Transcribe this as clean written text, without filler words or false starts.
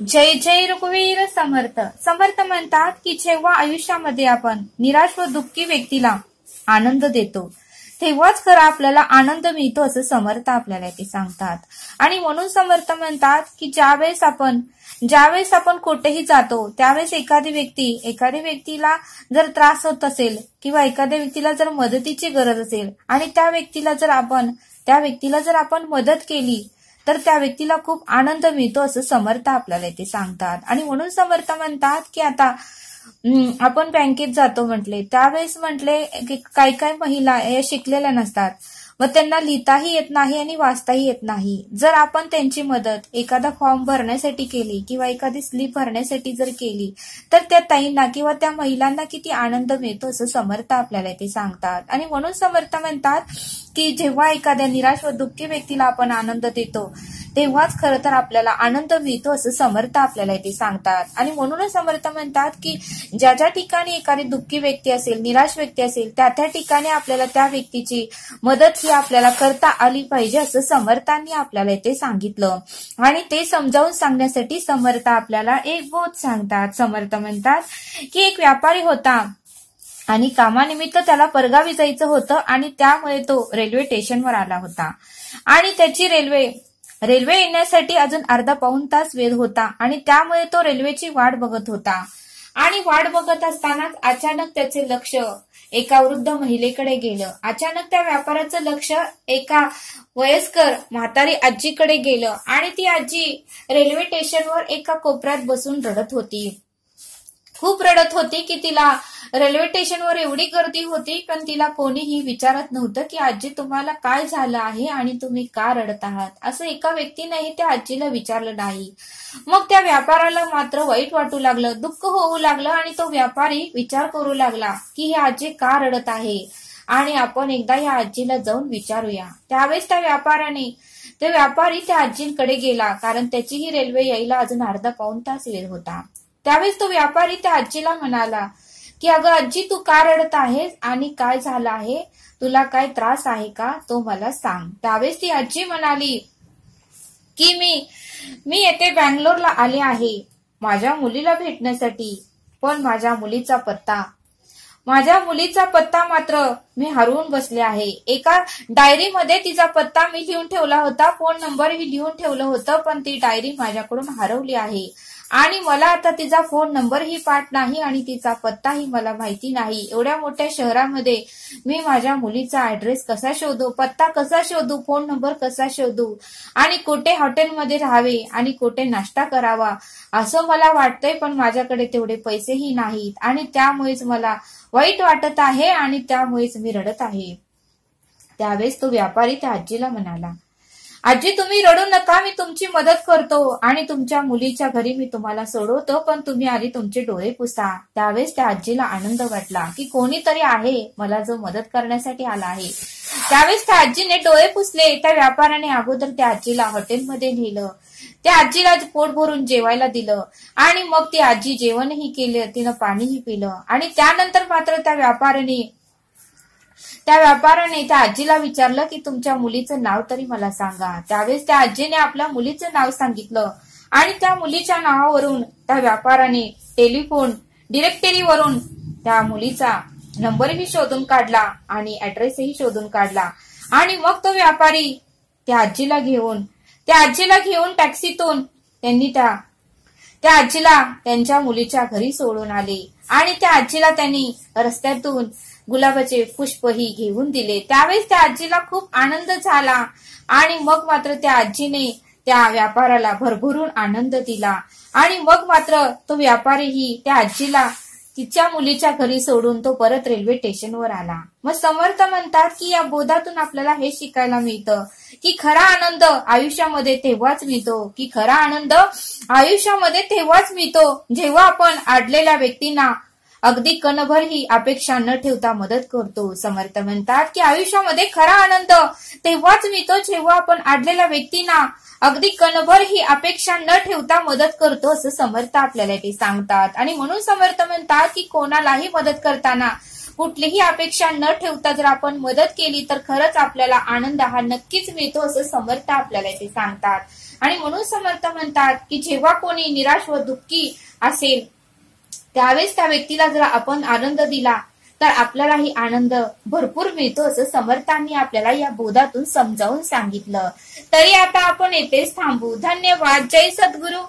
जय जय रघुवीर समर्थ. समर्थ म्हणतात की जेव्हा आयुष्यामध्ये आपण निराश व दुःखी व्यक्तीला आनंद देतो तेव्हाच खरा आपल्याला आनंद मिळतो असं समर्थ आपल्याला ते सांगतात. आणि म्हणून समर्थ म्हणतात की ज्यावेळेस आपण कुठेही जातो त्यावेळेस एखाद्या व्यक्तीला जर त्रास होत असेल किंवा एखाद्या व्यक्तीला जर मदतीची गरज असेल आणि त्या व्यक्तीला जर आपण मदत केली तर त्या व्यक्तीला खूप आनंद मिळतो असं समर्थ आपल्याला इथे सांगतात. आणि म्हणून समर्थ म्हणतात की आता आपण बँकेत जातो म्हटले त्यावेळेस म्हटले काही काही महिला हे शिकलेल्या नसतात व त्यांना लिहिताही येत नाही आणि वाचताही येत नाही. जर आपण त्यांची मदत एखादा फॉर्म भरण्यासाठी केली किंवा एखादी स्लिप भरण्यासाठी जर केली तर त्या ताईंना किंवा त्या महिलांना किती आनंद मिळतो असं समर्थ आपल्याला इथे सांगतात. आणि म्हणून समर्थ म्हणतात की जेव्हा एखाद्या निराश व दुःखी व्यक्तीला आपण आनंद देतो तेव्हाच खरं तर आपल्याला आनंद मिळतो असं समर्थ आपल्याला इथे सांगतात. आणि म्हणूनच समर्थ म्हणतात की ज्या ज्या ठिकाणी एखादी दुःखी व्यक्ती असेल, निराश व्यक्ती असेल, त्या ठिकाणी आपल्याला त्या व्यक्तीची मदत ही आपल्याला करता आली पाहिजे असं समर्थांनी आपल्याला इथे सांगितलं. आणि ते समजावून सांगण्यासाठी समर्थ आपल्याला एक बोध सांगतात. समर्थ म्हणतात की एक व्यापारी होता आणि कामानिमित्त त्याला परगावी जायचं होतं आणि त्यामुळे तो रेल्वे स्टेशनवर आला होता आणि त्याची रेल्वे येण्यासाठी अजून अर्धा पाऊण तास वेळ होता आणि त्यामुळे तो रेल्वेची वाट बघत होता. आणि वाट बघत असतानाच अचानक त्याचे लक्ष एका वृद्ध महिलेकडे गेलं. अचानक त्या व्यापाऱ्याचं लक्ष एका वयस्कर म्हातारी आजीकडे गेलं आणि ती आजी रेल्वे स्टेशनवर एका कोपऱ्यात बसून रडत होती. खूप रडत होती की तिला रेल्वे स्टेशनवर एवढी गर्दी होती पण तिला कोणीही विचारत नव्हतं की आजी तुम्हाला काय झालं आहे आणि तुम्ही का रडत आहात असं एका व्यक्तीनेही त्या आजीला विचारलं नाही. मग त्या व्यापाराला मात्र वाईट वाटू लागलं, दुःख होऊ लागलं आणि तो व्यापारी विचार करू लागला की ही आजी का रडत आहे आणि आपण एकदा या आजीला जाऊन विचारूया. त्यावेळेस त्या व्यापारी त्या आजींकडे गेला कारण त्याची ही रेल्वे यायला अजून अर्धा पाऊण तास वेळ होता. त्यावेळेस तो व्यापारी त्या आजीला म्हणाला की अगं आजी तू का रडत आहेस आणि काय झालं आहे, तुला काय त्रास आहे का तो मला सांग. त्यावेळेस ती आजी म्हणाली की मी येथे बँगलोरला आले आहे माझ्या मुलीला भेटण्यासाठी, पण माझ्या मुलीचा पत्ता मात्र मी हरवून बसले आहे. एका डायरीमध्ये तिचा पत्ता मी लिहून ठेवला होता, फोन नंबरही लिहून ठेवलं होतं, पण ती डायरी माझ्याकडून हरवली आहे आणि मला आता तिचा फोन नंबरही पाठ नाही आणि तिचा पत्ताही मला माहिती नाही. एवढ्या मोठ्या शहरामध्ये मी माझ्या मुलीचा ऍड्रेस कसा शोधू, पत्ता कसा शोधू, फोन नंबर कसा शोधू आणि कुठे हॉटेलमध्ये राहावे आणि कुठे नाश्ता करावा असं मला वाटतंय, पण माझ्याकडे तेवढे पैसेही नाहीत आणि त्यामुळेच मला वाईट वाटत आहे आणि त्यामुळेच मी रडत आहे. त्यावेळेस तो व्यापारी त्या आजीला म्हणाला आजी तुम्ही रडू नका, मी तुमची मदत करतो आणि तुमच्या मुलीच्या घरी मी तुम्हाला सोडवतो, पण तुम्ही आधी तुमचे डोळे पुसा. त्यावेळेस त्या आजीला आनंद वाटला की कोणीतरी आहे मला जो मदत करण्यासाठी आला आहे. त्यावेळेस त्या आजीने डोळे पुसले. त्या व्यापाऱ्याने अगोदर त्या आजीला हॉटेलमध्ये नेलं, त्या आजीला पोट भरून जेवायला दिलं आणि मग ती आजी जेवणही केलं, तिनं पाणीही पिलं आणि त्यानंतर मात्र त्या व्यापाऱ्याने त्या आजीला विचारलं की तुमच्या मुलीचं नाव तरी मला सांगा. त्यावेळेस त्या आजीने आपल्या मुलीचं नाव सांगितलं आणि त्या मुलीच्या नावावरून त्या व्यापाराने टेलिफोन डिरेक्टरीवरून त्या मुलीचा नंबरही शोधून काढला आणि ऍड्रेसही शोधून काढला. आणि मग तो व्यापारी त्या आजीला घेऊन टॅक्सीतून त्यांनी त्या आजीला त्यांच्या मुलीच्या घरी सोडून आले आणि त्या आजीला त्यांनी रस्त्यातून गुलाबाचे पुष्पही घेऊन दिले. त्यावेळेस त्या आजीला खूप आनंद झाला आणि मग मात्र त्या आजीने त्या व्यापाराला भरभरून आनंद दिला आणि मग मात्र तो व्यापारीही त्या आजीला तिच्या मुलीच्या घरी सोडून तो परत रेल्वे स्टेशनवर आला. मग समर्थ म्हणतात की या बोधातून आपल्याला हे शिकायला मिळतं की खरा आनंद आयुष्यामध्ये तेव्हाच मिळतो जेव्हा आपण अडलेल्या व्यक्तींना अगदी कणभर ही अपेक्षा न ठेवता मदत करतो. समर्थ म्हणतात की आयुष्यामध्ये खरा आनंद तेव्हाच मिळतो जेव्हा आपण अडलेल्या व्यक्तींना अगदी कणभर ही अपेक्षा न ठेवता मदत करतो असं समर्थ आपल्याला ते सांगतात. आणि म्हणून समर्थ म्हणतात की कोणालाही मदत करताना कुठलीही अपेक्षा न ठेवता जर आपण मदत केली तर खरंच आपल्याला आनंद हा नक्कीच मिळतो असं समर्थ आपल्याला इथे सांगतात. आणि म्हणून समर्थ म्हणतात की जेव्हा कोणी निराश व दुःखी असेल त्यावेळेस त्या व्यक्तीला जर आपण आनंद दिला तर आपल्यालाही आनंद भरपूर मिळतो असं समर्थांनी आपल्याला या बोधातून समजावून सांगितलं. तरी आता आपण येथेच थांबू. धन्यवाद. जय सद्गुरू.